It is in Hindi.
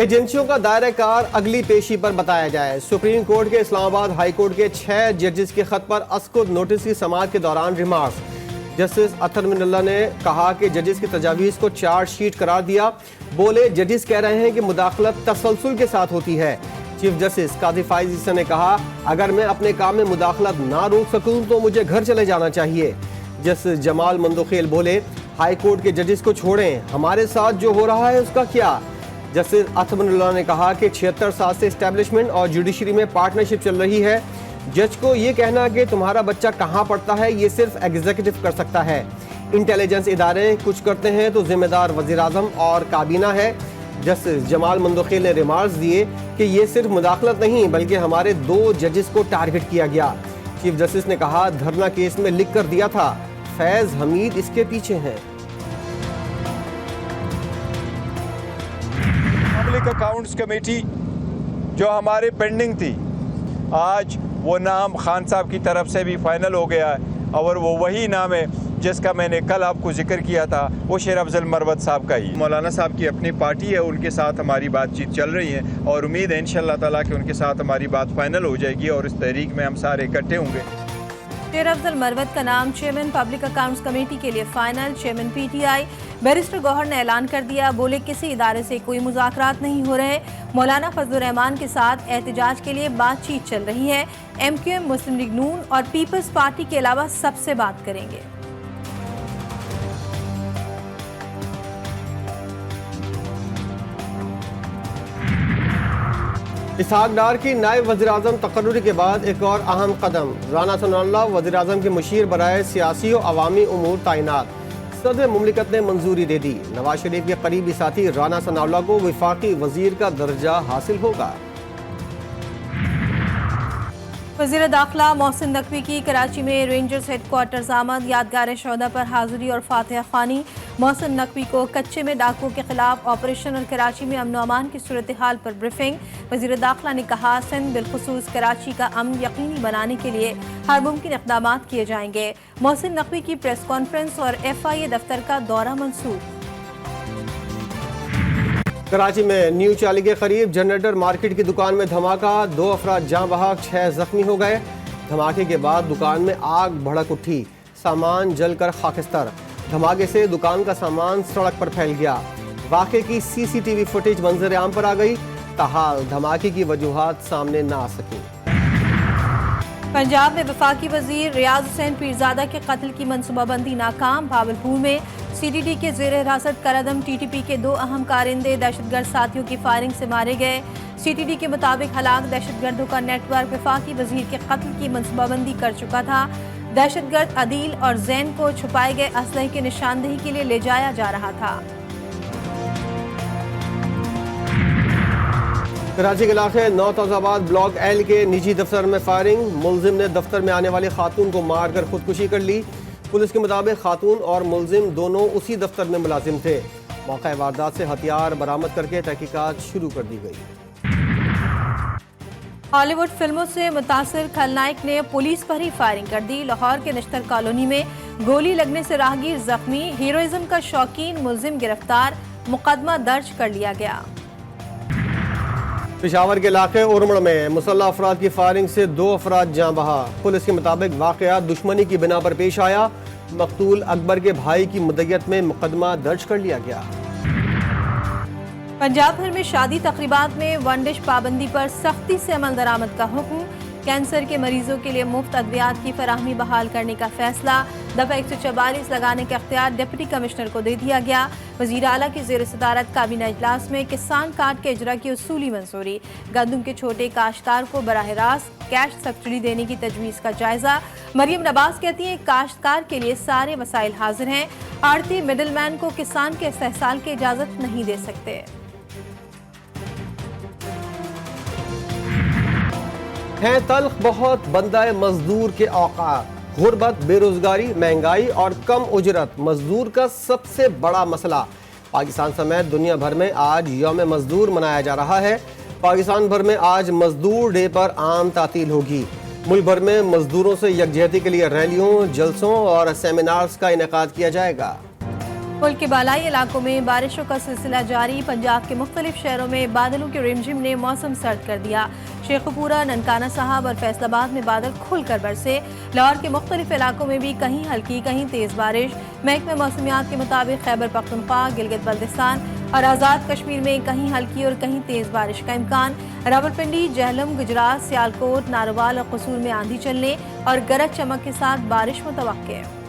एजेंसियों का दायरा कार अगली पेशी पर बताया जाए। सुप्रीम कोर्ट के इस्लामाबाद हाई कोर्ट के 6 जजेस के खत पर अस्कुद नोटिस की समाअत के दौरान रिमार्क्स। जस्टिस अतर मिनल्ला ने कहा कि जजेस की तजावीज़ को चार्जशीट करार दिया। बोले, जजेस कह रहे हैं कि मुदाखलत तसलसल के साथ होती है। चीफ जस्टिस काजी फाइज ईसा ने कहा, अगर मैं अपने काम में मुदाखलत ना रोक सकूं तो मुझे घर चले जाना चाहिए। जस्टिस जमाल मंदोखेल बोले, हाई कोर्ट के जजेस को छोड़ें, हमारे साथ जो हो रहा है उसका क्या। जस्टिस अतर मिनल्ला ने कहा कि 76 साल से एस्टेब्लिशमेंट और जुडिशरी में पार्टनरशिप चल रही है। जज को ये कहना कि तुम्हारा बच्चा कहाँ पढ़ता है, ये सिर्फ एग्जीक्यूटिव कर सकता है। इंटेलिजेंस इदारे कुछ करते हैं तो जिम्मेदार वज़ीर आज़म और काबीना है। जस्टिस जमाल मंदोखेल ने रिमार्क्स दिए कि ये सिर्फ मुदाखलत नहीं बल्कि हमारे 2 जजेस को टारगेट किया गया। चीफ जस्टिस ने कहा, धरना केस में लिख कर दिया था, फैज हमीद इसके पीछे हैं। पब्लिक अकाउंट्स कमेटी जो हमारे पेंडिंग थी, आज वो नाम खान साहब की तरफ से भी फाइनल हो गया है और वो वही नाम है जिसका मैंने कल आपको जिक्र किया था, वो शेर अफजल मरवत साहब का ही। मौलाना साहब की अपनी पार्टी है, उनके साथ हमारी बातचीत चल रही है और उम्मीद है इंशाअल्लाह ताला कि उनके साथ हमारी बात फाइनल हो जाएगी और इस तहरीक में हम सारे इकट्ठे होंगे। शेर अफजल मरवत का नाम चेयरमैन पब्लिक अकाउंट्स कमेटी के लिए final. Chairman PTI barrister Gauhar ने ऐलान कर दिया। बोले, किसी इदारे से कोई मुज़ाकरात नहीं हो रहे। मौलाना फजलुर रहमान के साथ एहतजाज के लिए बातचीत चल रही है। MQM, मुस्लिम लीग नून और पीपल्स पार्टी के अलावा सबसे बात करेंगे। इसहाक डार की नायब वज़ीर-ए-आज़म तकर्रुरी के बाद एक और अहम कदम। राना सनाउल्लाह वज़ीर-ए-आज़म के मुशीर बराए सियासी और अवामी उमूर तैनात। सदर मुमलिकत ने मंजूरी दे दी। नवाज शरीफ के करीबी साथी राना सनाउल्लाह को वफाकी वज़ीर का दर्जा हासिल होगा। वज़ीर दाखिला मोहसिन नकवी की कराची में रेंजर्स हेडक्वार्टर्स आमद। यादगार शहदा पर हाजिरी और फातिहा ख़्वानी। मोहसिन नकवी को कच्चे में डाकुओं के खिलाफ ऑपरेशन और कराची में अमन अमान की सूरत हाल पर ब्रीफिंग। वज़ीर दाखिला ने कहा, सिंध बिलखुसूस कराची का अमन यकीनी बनाने के लिए हर मुमकिन इक़दाम किए जाएंगे। मोहसिन नकवी की प्रेस कॉन्फ्रेंस और FIA दफ्तर का दौरा मंसूख। कराची में न्यू चाली के करीब जनरेटर मार्केट की दुकान में धमाका। 2 अफराद जाँ बहक, 6 जख्मी हो गए। धमाके के बाद दुकान में आग भड़क उठी, सामान जलकर खाकिस्तान। धमाके से दुकान का सामान सड़क पर फैल गया। वाक़े की CCTV फुटेज मंजर आम पर आ गई। ताहाल धमाके की वजूहात सामने न आ सकी। पंजाब में वफाकी वजीर रियाज हुसैन पीरजादा के कत्ल की मनसूबाबंदी नाकाम। भावलपुर में CTD के ज़ेर हिरासत करदम TTP के 2 अहम कारिंदे दहशतगर्द साथियों की फायरिंग से मारे गए। CTD के मुताबिक हलाक दहशतगर्दों का नेटवर्क वफाकी वजीर के कत्ल की मनसूबाबंदी कर चुका था। दहशतगर्द अदील और जैन को छुपाए गए असलहे की निशानदेही के लिए ले जाया जा रहा था। कराची के इलाके नौतजाबाद ब्लॉक L के निजी दफ्तर में फायरिंग। मुलजिम ने दफ्तर में आने वाली खातून को मारकर खुदकुशी कर ली। पुलिस के मुताबिक खातून और मुलजिम दोनों उसी दफ्तर में मुलाजिम थे। मौका वारदात से हथियार बरामद करके तहकीकात शुरू कर दी गई। हॉलीवुड फिल्मों से मुतासिर खलनायक ने पुलिस पर ही फायरिंग कर दी। लाहौर के नश्तर कॉलोनी में गोली लगने से राहगीर जख्मी। हीरोइज्म का शौकीन मुलजिम गिरफ्तार। मुकदमा दर्ज कर लिया गया। पेशावर के इलाके उरमड़ में मुसल्लह अफराद की फायरिंग से 2 अफराद जाँ बहा। पुलिस के मुताबिक वाक़या दुश्मनी की बिना पर पेश आया। मकतूल अकबर के भाई की मुद्दत में मुकदमा दर्ज कर लिया गया। पंजाब भर में शादी तकरीबात में 1 डिश पाबंदी पर सख्ती से अमल दरामद का हुक्म। कैंसर के मरीजों के लिए मुफ्त अद्वियात की फराहमी बहाल करने का फैसला। दफा 144 लगाने का इख्तियार डिप्टी कमिश्नर को दे दिया गया। वज़ीर आला की ज़ेर सदारत काबीना इजलास में किसान कार्ड के इजरा की उसूली मंजूरी। गंदम के छोटे काश्तकार को बराह रास्त कैश सब्सिडी देने की तजवीज़ का जायजा। मरियम नवाज कहती हैं, काश्तकार के लिए सारे वसाइल हाजिर हैं। आड़ती मिडलमैन को किसान के इस्तेहसाल की इजाज़त नहीं दे सकते। है तल्ख बहुत बंदा मजदूर के औकात। गुर्बत, बेरोजगारी, महंगाई और कम उजरत मजदूर का सबसे बड़ा मसला। पाकिस्तान समेत दुनिया भर में आज यौम मजदूर मनाया जा रहा है। पाकिस्तान भर में आज मजदूर डे पर आम तातील होगी। मुल्क भर में मजदूरों से यकजहती के लिए रैलियों, जलसों और सेमिनार्स का इनेकाद किया जाएगा। मुल्क के बालाई इलाकों में बारिशों का सिलसिला जारी। पंजाब के मुख्तलिफ शहरों में बादलों की रिमझिम ने मौसम सर्द कर दिया। शेखपुरा, ननकाना साहब और फैसलाबाद में बादल खुलकर बरसे। लाहौर के मुख्तलिफ इलाकों में भी कहीं हल्की कहीं तेज बारिश। महकमे मौसमियात के मुताबिक खैबर पख्तूनख्वा, गिलगित बल्तिस्तान और आज़ाद कश्मीर में कहीं हल्की और कहीं तेज बारिश का इम्कान। रावलपिंडी, जहलम, गुजरात, सियालकोट, नारोवाल और कसूर में आंधी चलने और गरज चमक के साथ बारिश मुतवक्के है।